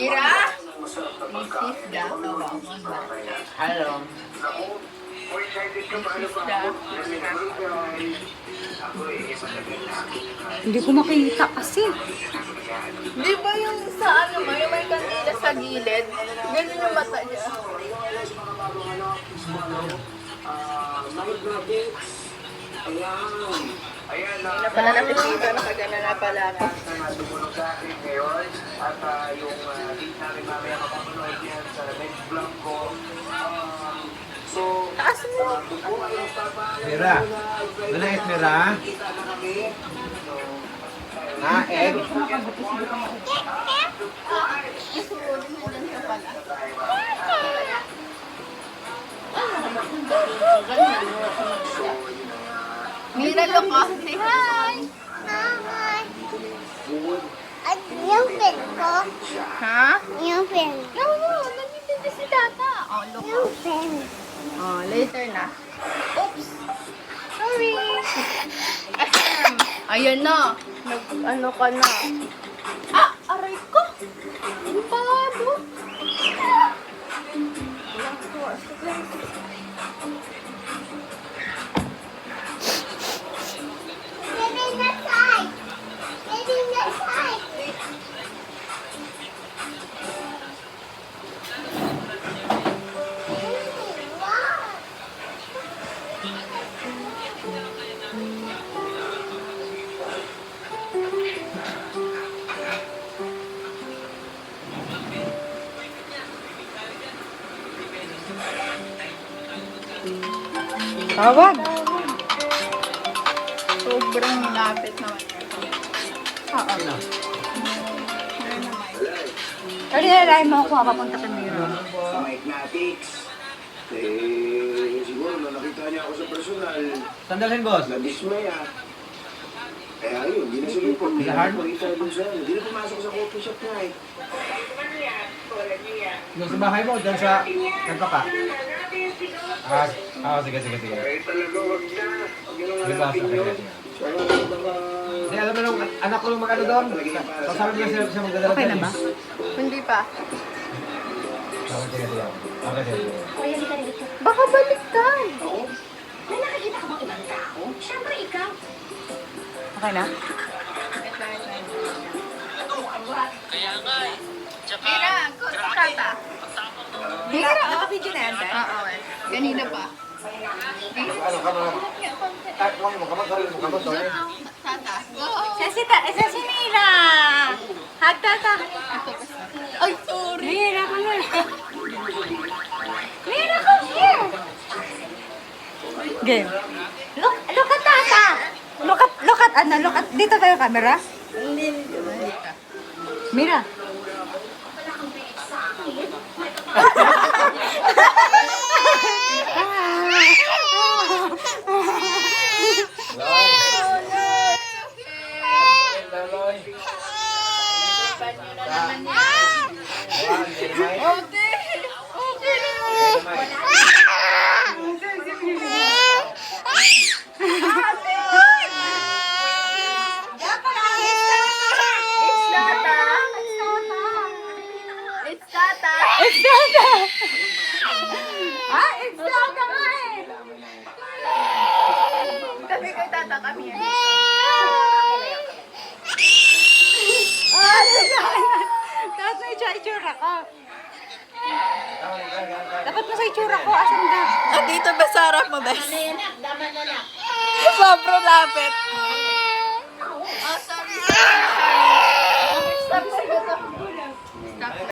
Mira? Isis da, kawawan ba? Hello. Isis da. Hindi ko makita kasi. Di ba yung sa ano mo, yung may kandila sa gilid? Ganun yung mata niya. Ayan, Hindi na pala nakikita, nakagana na pala ako. sumunod sa akin ngayon at yung link namin mamaya mapapanood yan sa next vlog ko. So, Taas mo! kung po kayo nagpapaalam Mira. Nanait Mira. kita na kami. So, Ha, egg. Isuulin mo lang siya pala. Mira, look off. Say hi! At yung pen ko, Ha? yung pen, No, nandito si Tata. Oh, look yung off. pen. Oh, later na. Oops! Sorry! Ahem. Ayan na. Ano ka na. Ah! Aray ko! Ang pado! Getting the side. Getting the side. Wow. Tawag. Sobrang lapit naman. Oo. Kali nalalain mo ako, papunta ka Mira. sa mathematics, siguro na nakita niya ako sa personal, Sandalhin, boss. na-dismaya. Kaya ayun, hindi na sumipot. Hindi na Lahat? makita doon sa ano. Hindi na pumasok sa coffee shop niya eh. Yung sa bahay mo, dyan sa nagpaka. Sige. Kaya talaga wag na. Huwag yun ang Di ba? hanapin nyo. Sige. So, baka... Hindi, alam mo nung anak ko yung mag-ano doon. Sasabi mo siya magdadala. Okay na ba? Hindi pa. Sige. Okay. Baka baliktad. May nakikita ka bang ibang tao? Siyempre ikaw. Okay na? Mira, Tata. Mira, naka-video na yan, Dad? Oo, kanina pa. Ano ka na? Kumain mo, kamag, sorry. Tata, go! Sa si Mira! Hug, Tata! Ay, sorry! Mira, come here! Mira, come here! Game. Look at Tata! Look at, dito tayo camera. Hindi. Mira. It's Tata! It's Tata! It's Tata nga eh! Sabi kay Tata kami yan. Dapat may itsura ko. Dapat mo sa itsura ko. Asan ka? Dito ba sa harap mo, Bes? Sobrang lapit.